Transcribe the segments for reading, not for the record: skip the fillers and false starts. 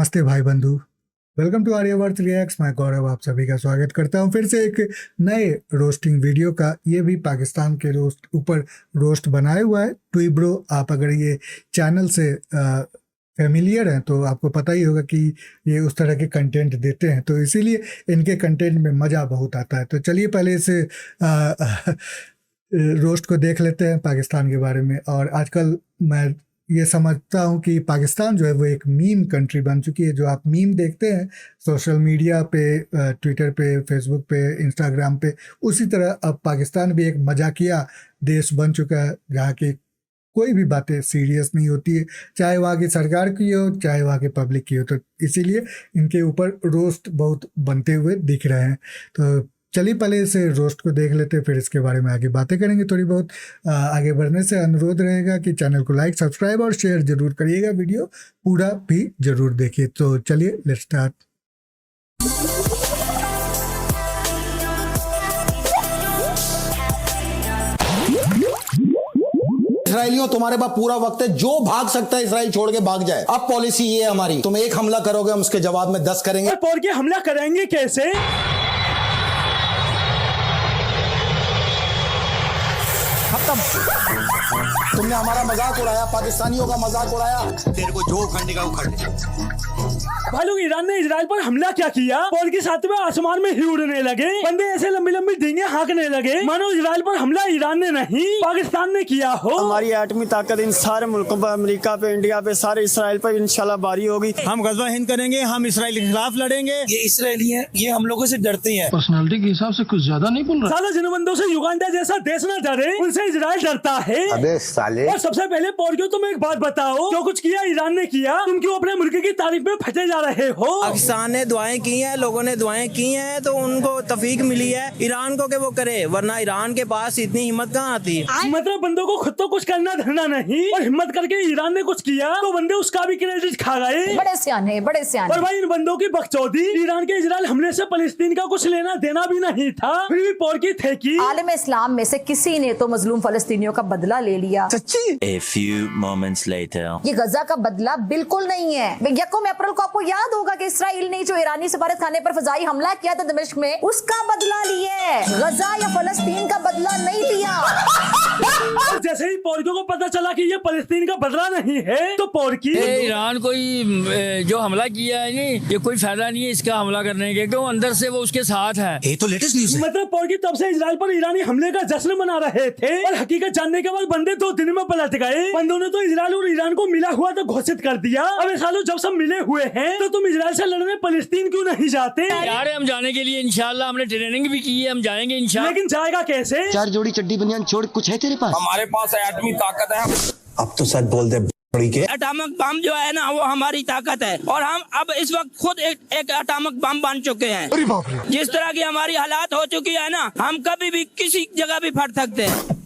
नमस्ते भाई बंधु, वेलकम टू आर्यवर्त रिएक्ट्स। मैं गौरव आप सभी का स्वागत करता हूं फिर से एक नए रोस्टिंग वीडियो का। ये भी पाकिस्तान के ऊपर रोस्ट बनाया हुआ है। ट्विब्रो, आप अगर ये चैनल से फैमिलियर हैं तो आपको पता ही होगा कि ये उस तरह के कंटेंट देते हैं, तो इसीलिए इनके कंटेंट में मज़ा बहुत आता है। तो चलिए पहले इसे रोस्ट को देख लेते हैं पाकिस्तान के बारे में। और आजकल मैं ये समझता हूँ कि पाकिस्तान जो है वो एक मीम कंट्री बन चुकी है। जो आप मीम देखते हैं सोशल मीडिया पे, ट्विटर पे, फेसबुक पे, इंस्टाग्राम पे, उसी तरह अब पाकिस्तान भी एक मजाकिया देश बन चुका है जहाँ की कोई भी बातें सीरियस नहीं होती है, चाहे वहाँ की सरकार की हो चाहे वहाँ के पब्लिक की हो। तो इसीलिए इनके ऊपर रोस्ट बहुत बनते हुए दिख रहे हैं। तो चलिए पहले इसे रोस्ट को देख लेते हैं, फिर इसके बारे में आगे बातें करेंगे थोड़ी बहुत। आगे बढ़ने से अनुरोध रहेगा कि चैनल को लाइक, सब्सक्राइब और शेयर जरूर करिएगा। वीडियो पूरा भी जरूर देखिए। तो चलिए लेट्स स्टार्ट। इसराइलियों, तुम्हारे पास पूरा वक्त है, जो भाग सकता है इसराइल छोड़ के भाग जाए। अब पॉलिसी ये है हमारी, तुम एक हमला करोगे, हम उसके जवाब में 10 करेंगे। और के हमला करेंगे कैसे? तुमने हमारा मजाक उड़ाया, पाकिस्तानियों का मजाक उड़ाया। तेरे को जो उखड़ने का उखड़ ले। भाई लोग, ईरान ने इजराइल पर हमला क्या किया? और के साथ में आसमान में ही उड़ने लगे, बंदे ऐसे लंबी लंबी डींगे हाँकने लगे मानो इजराइल पर हमला ईरान ने नहीं पाकिस्तान ने किया हो। हमारी एटमी ताकत इन सारे मुल्कों पर, अमेरिका पे, इंडिया पे, सारे इसराइल पर इंशाल्लाह बारी होगी। हम गज़वा हिंद करेंगे, हम इसराइल के खिलाफ लड़ेंगे। ये इसराइली हैं, ये हम लोगों से डरते हैं। पर्सनालिटी के हिसाब से कुछ ज्यादा नहीं बोल रहा। साला जिन बंदों से युगांडा जैसा देश न डरे, उनसे इजराइल डरता है। अबे साले। और सबसे पहले पोर्गियो, तुम एक बात बताओ, जो कुछ किया ईरान ने किया, तुम क्यों अपने मुल्क की तारीफ में फंसे जा रहे हो? पाकिस्तान ने दुआएं की हैं, लोगों ने दुआएं की हैं, तो उनको तफीक मिली है ईरान को कि वो करे, वरना ईरान के पास इतनी हिम्मत कहाँ आती है। मतलब बंदों को खुद तो कुछ करना धरना नहीं, और हिम्मत करके ईरान ने कुछ किया तो बंदे उसका भी क्रेडिट खा गए। बड़े सियाने, बड़े सियाने। और भाई इन बंदों की बकचोदी, ईरान के इजराइल हमले से फलस्तीन का कुछ लेना देना भी नहीं था, फिर भी पोर्की थे कि आलम इस्लाम में से किसी ने तो मजलूम फलस्तीनियों का बदला ले लिया। A few moments later. ये गजा का बदला बिल्कुल नहीं है। 1 अप्रैल को आपको याद होगा कि इसराइल ने जो ईरानी सफारत खाने पर फजाई हमला किया था दमिश्क में, उसका बदला लिया है, गजा या फलस्तीन का बदला नहीं लिया। और जैसे ही पोर्कियों को पता चला कि ये फलस्तीन का बदला नहीं है, तो पोर्की ईरान कोई जो हमला किया है नहीं, ये कोई फायदा नहीं है इसका हमला करने के, क्यों अंदर से वो उसके साथ है। ये तो लेटेस्ट न्यूज़ है। मतलब पोर्की तब से इजराइल पर ईरानी हमले का जश्न मना रहे थे, और हकीकत जानने के बाद बंदे 2 दिन में पलट गए। बंदों ने तो इजराइल और ईरान को मिला हुआ तो घोषित कर दिया। अब सालों जब सब मिले हुए हैं तो तुम इजराइल से लड़ने फलस्तीन क्यों नहीं जाते? यार हम जाने के लिए इंशाल्लाह, हमने ट्रेनिंग भी की है, हम जाएंगे इंशाल्लाह। लेकिन जाएगा कैसे? 4 जोड़ी चड्डी बनियान छोड़ कुछ है तेरे पास? हमारे पास एटमी ताकत है। अब तो सच बोल दे बड़ी के। एटॉमिक बम जो है ना, वो हमारी ताकत है, और हम अब इस वक्त खुद एक एटॉमिक बम बन चुके हैं। जिस तरह की हमारी हालात हो चुकी है ना, हम कभी भी किसी जगह भी फट सकते हैं।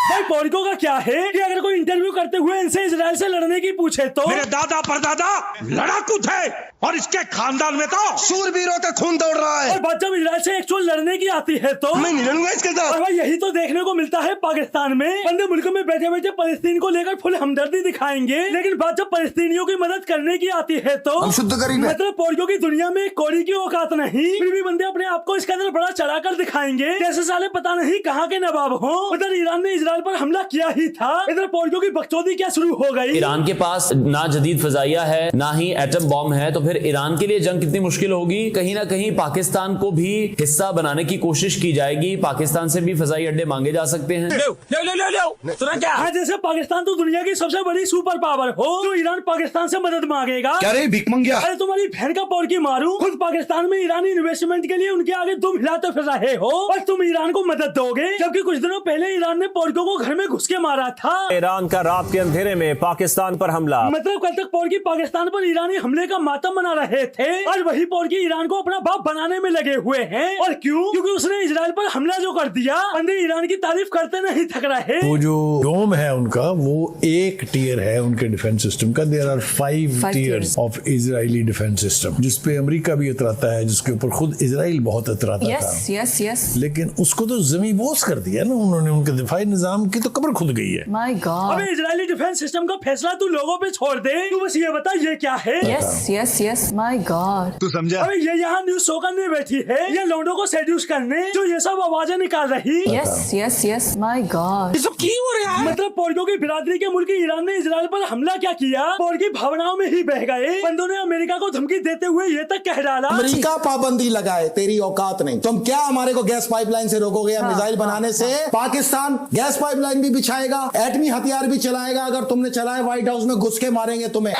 भाई पोर्को का क्या है कि अगर कोई इंटरव्यू करते हुए इनसे इजराइल से लड़ने की पूछे तो मेरे दादा परदादा लड़ाकू थे, और इसके खानदान में तो शूरवीरों का खून दौड़ रहा है। और बात जब इजराइल से एक्चुअल लड़ने की आती है तो मैं नहीं लड़ूंगा इसके साथ। और भाई यही तो देखने को मिलता है पाकिस्तान में। बंदे मुल्क में बैठे बैठे फलस्तीन को लेकर फुल हमदर्दी दिखाएंगे, लेकिन बात जब फलस्तीनियों की मदद करने की आती है तो हम शुद्ध गरीब हैं। मतलब पोर्को की दुनिया में कौड़ी की औकात नहीं, फिर भी बंदे अपने आप को इसके अंदर बड़ा चढ़ाकर दिखाएंगे जैसे साले पता नहीं कहाँ के नवाब हो। उधर ईरान ने इजराइल पर हमला किया ही था, इधर पोर्को की बकचोदी क्या शुरू हो गई। ईरान के पास ना जदीद फजाइया है, ना ही एटम बॉम्ब है, तो फिर ईरान के लिए जंग कितनी मुश्किल होगी। कहीं ना कहीं पाकिस्तान को भी हिस्सा बनाने की कोशिश की जाएगी, पाकिस्तान से भी फजाई अड्डे मांगे जा सकते हैं। सुना क्या? हाँ, जैसे पाकिस्तान तो दुनिया की सबसे बड़ी सुपर पावर हो, जो ईरान पाकिस्तान से मदद मांगेगा। क्या रे भीख मंगिया? अरे तुम्हारी बहन का पोर्की मारू, खुद पाकिस्तान में ईरानी इन्वेस्टमेंट के लिए उनके आगे तुम हिलाते फिर रहे हो, और तुम ईरान को मदद दोगे, जबकि कुछ दिनों पहले ईरान ने पोर्को को घर में घुस के मारा था। ईरान का रात के अंधेरे में पाकिस्तान पर हमला। मतलब कल तक पोर्की पाकिस्तान पर ईरानी हमले का मातम मना रहे थे, और वही पोर्की ईरान को अपना बाप बनाने में लगे हुए हैं। और क्यों? क्योंकि उसने इजराइल पर हमला जो कर दिया, बंदे ईरान की तारीफ करते नहीं थक रहे। वो जो डोम है उनका, वो एक टियर है उनके डिफेंस सिस्टम का। There are 5 tiers of Israeli defence system, जिसपे अमेरिका भी इतराता है, जिसके ऊपर खुद इजराइल बहुत इतराता था। यस। लेकिन उसको तो जमी बोस कर दिया ना उन्होंने। उनके दिफाई निजाम की तो कब्र खुद गई है। My God. अबे इजरायली डिफेंस सिस्टम का फैसला तू लोगों पे छोड़ दे, तू बस ये बता ये क्या है। Yes yes yes my God. तू समझा? अबे ये यहाँ न्यूज शो करने बैठी है, ये लौंडों को सेड्यूस करने जो ये सब आवाजें निकाल रही। Yes yes yes my God. ये सब क्यों हो रहा है? मतलब पोर्गो की बिरादरी के मुल्क ईरान ने इजराइल पर हमला क्या किया, पोर्ग की भावनाओं में ही बह गए। बंदों ने अमेरिका को धमकी देते हुए ये तक कह डाला, अमेरिका पाबंदी लगाए, तेरी औकात नहीं। तुम क्या हमारे को गैस पाइपलाइन से रोकोगे या मिसाइल बनाने से? पाकिस्तान गैस पाइपलाइन भी बिछाएगा, एटमी हथियार भी चलाएगा। अगर तुमने चलाए व्हाइट हाउस में घुस के मारेंगे तुम्हें।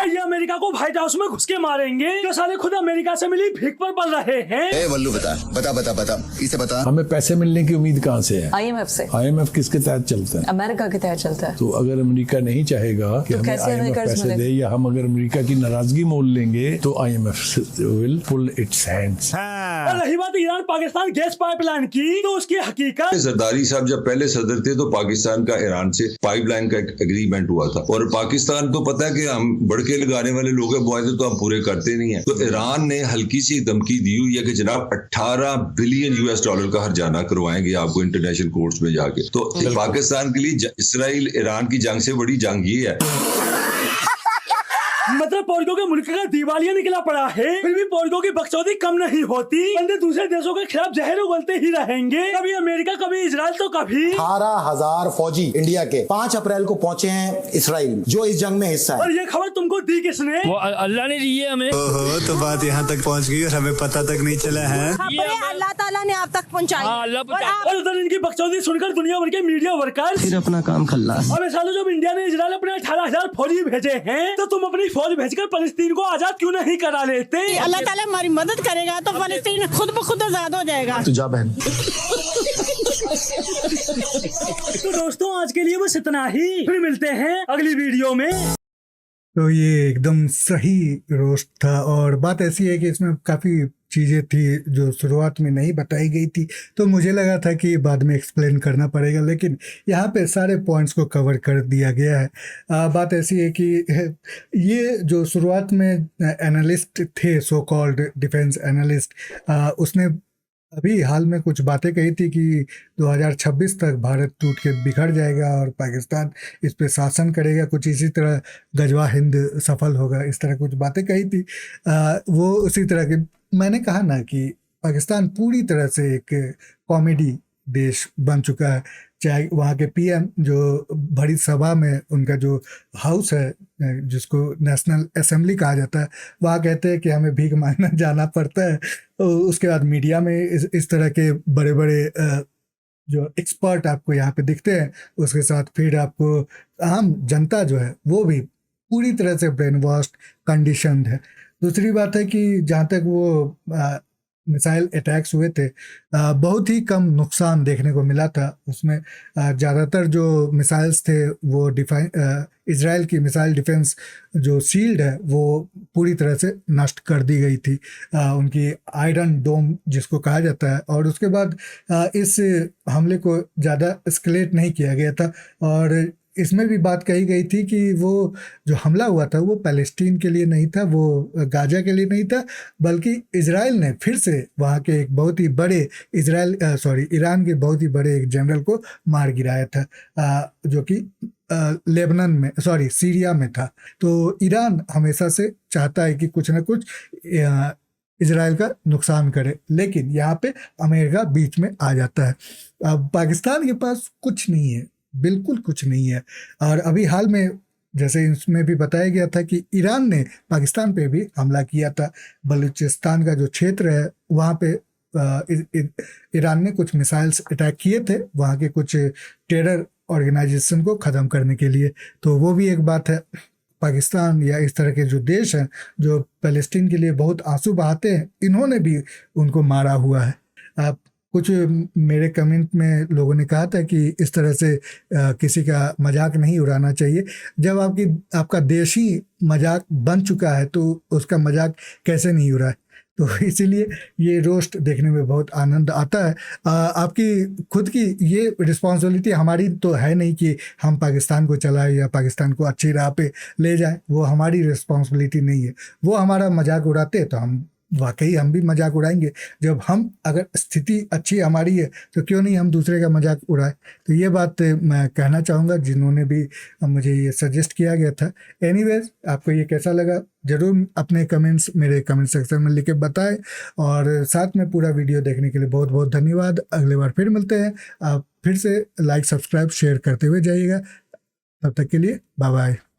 ये अमेरिका को व्हाइट हाउस में घुस के मारेंगे जो साले खुद अमेरिका से मिली भीख पर पल रहे हैं। वल्लू बता बता बता बता इसे बता। हमें पैसे मिलने की उम्मीद कहाँ से है? IMF से। IMF किसके तहत चलता है? अमेरिका के तहत चलता है। तो अगर अमेरिका नहीं चाहेगा कि हमें कैसे हमें IMF कर्ज पैसे मिले? दे, या हम अगर अमेरिका की नाराजगी मोल लेंगे तो IMF will pull its hands. और रही बात ईरान पाकिस्तान गैस पाइपलाइन की, तो उसकी हकीकत जरदारी साहब जब पहले सदर थे तो पाकिस्तान का ईरान से पाइपलाइन का एक एग्रीमेंट हुआ था, और पाकिस्तान तो पता है कि हम बढ़के लगाने वाले लोग वायदे तो हम पूरे करते नहीं है। तो ईरान ने हल्की सी धमकी दी हुई है कि जनाब 18 बिलियन US डॉलर का हर्जाना करवाएंगे आपको इंटरनेशनल कोर्ट्स में जाके। तो पाकिस्तान के लिए इसराइल ईरान की जंग से बड़ी जंग ये है। मतलब पोर्गो के मुल्क का दिवालिया निकला पड़ा है, फिर भी पोर्गो की बकचोदी कम नहीं होती। बंदे दूसरे देशों के खिलाफ जहर उगलते ही रहेंगे, कभी अमेरिका कभी इजराइल तो कभी 18,000 फौजी इंडिया के 5 अप्रैल को पहुंचे हैं इसराइल, जो इस जंग में हिस्सा है। और ये खबर तुमको दी किसने? वो अल्लाह ने दी है हमें। ओहो, तो बात यहाँ तक पहुँच गई और हमें पता तक नहीं चला है। अल्लाह ताला ने आप तक पहुंचाई। अल्लाह और उधर इनकी बकचोदी सुनकर दुनिया भर के मीडिया वर्कर्स फिर अपना काम खल्लास। अबे सालों जब इंडिया ने इजराइल अपने 18,000 फौजी भेजे हैं, तो तुम अपनी फौज भेजकर फलस्तीन को आजाद क्यों नहीं करा लेते? अल्लाह ताला हमारी मदद करेगा तो फलस्तीन खुद ब खुद आजाद हो जाएगा। तू जा बहन। तो दोस्तों आज के लिए बस इतना ही, फिर मिलते हैं अगली वीडियो में। तो ये एकदम सही रोस्ट था, और बात ऐसी है कि इसमें काफ़ी चीज़ें थी जो शुरुआत में नहीं बताई गई थी, तो मुझे लगा था कि बाद में एक्सप्लेन करना पड़ेगा, लेकिन यहाँ पे सारे पॉइंट्स को कवर कर दिया गया है। बात ऐसी है कि ये जो शुरुआत में एनालिस्ट थे, सो कॉल्ड डिफेंस एनालिस्ट, उसने अभी हाल में कुछ बातें कही थी कि 2026 तक भारत टूट के बिखर जाएगा और पाकिस्तान इस पे शासन करेगा, कुछ इसी तरह गजवा हिंद सफल होगा, इस तरह कुछ बातें कही थी। वो उसी तरह की, मैंने कहा ना कि पाकिस्तान पूरी तरह से एक कॉमेडी देश बन चुका है। चाहे वहाँ के PM जो बड़ी सभा में उनका जो हाउस है, जिसको नेशनल असेंबली कहा जाता है, वहाँ कहते हैं कि हमें भीख मांगना जाना पड़ता है। तो उसके बाद मीडिया में इस तरह के बड़े बड़े जो एक्सपर्ट आपको यहाँ पे दिखते हैं, उसके साथ फिर आपको आम जनता जो है वो भी पूरी तरह से ब्रेन वॉश्ड, कंडीशनड है। दूसरी बात है कि जहाँ तक वो मिसाइल अटैक्स हुए थे, बहुत ही कम नुकसान देखने को मिला था उसमें। ज़्यादातर जो मिसाइल्स थे वो इजराइल की मिसाइल डिफेंस जो शील्ड है वो पूरी तरह से नष्ट कर दी गई थी, उनकी आयरन डोम जिसको कहा जाता है। और उसके बाद इस हमले को ज़्यादा एस्केलेट नहीं किया गया था, और इसमें भी बात कही गई थी कि वो जो हमला हुआ था वो पैलेस्टीन के लिए नहीं था, वो गाजा के लिए नहीं था, बल्कि इजराइल ने फिर से वहाँ के एक बहुत ही बड़े ईरान के बहुत ही बड़े एक जनरल को मार गिराया था, जो कि सीरिया में था। तो ईरान हमेशा से चाहता है कि कुछ ना कुछ इजराइल का नुकसान करे, लेकिन यहाँ पे अमेरिका बीच में आ जाता है। अब पाकिस्तान के पास कुछ नहीं है, बिल्कुल कुछ नहीं है। और अभी हाल में जैसे इसमें भी बताया गया था कि ईरान ने पाकिस्तान पे भी हमला किया था। बलूचिस्तान का जो क्षेत्र है वहाँ पे ईरान ने कुछ मिसाइल्स अटैक किए थे, वहाँ के कुछ टेरर ऑर्गेनाइजेशन को ख़त्म करने के लिए। तो वो भी एक बात है। पाकिस्तान या इस तरह के जो देश हैं जो फ़लस्तीन के लिए बहुत आंसू बहाते हैं, इन्होंने भी उनको मारा हुआ है। आप कुछ मेरे कमेंट में लोगों ने कहा था कि इस तरह से किसी का मजाक नहीं उड़ाना चाहिए। जब आपका देश ही मजाक बन चुका है तो उसका मजाक कैसे नहीं उड़ाए। तो इसीलिए ये रोस्ट देखने में बहुत आनंद आता है। आपकी खुद की ये रिस्पॉन्सिबिलिटी हमारी तो है नहीं कि हम पाकिस्तान को चलाएं या पाकिस्तान को अच्छी राह पे ले जाएं, वो हमारी रिस्पॉन्सिबिलिटी नहीं है। वो हमारा मजाक उड़ाते तो हम वाकई हम भी मजाक उड़ाएंगे। जब हम अगर स्थिति अच्छी हमारी है तो क्यों नहीं हम दूसरे का मजाक उड़ाए। तो ये बात मैं कहना चाहूँगा जिन्होंने भी मुझे ये सजेस्ट किया गया था। एनीवेज, आपको ये कैसा लगा ज़रूर अपने कमेंट्स मेरे कमेंट सेक्शन में लिख के बताएं, और साथ में पूरा वीडियो देखने के लिए बहुत बहुत धन्यवाद। अगले बार फिर मिलते हैं। आप फिर से लाइक, सब्सक्राइब, शेयर करते हुए जाइएगा। तब तक के लिए बाय बाय।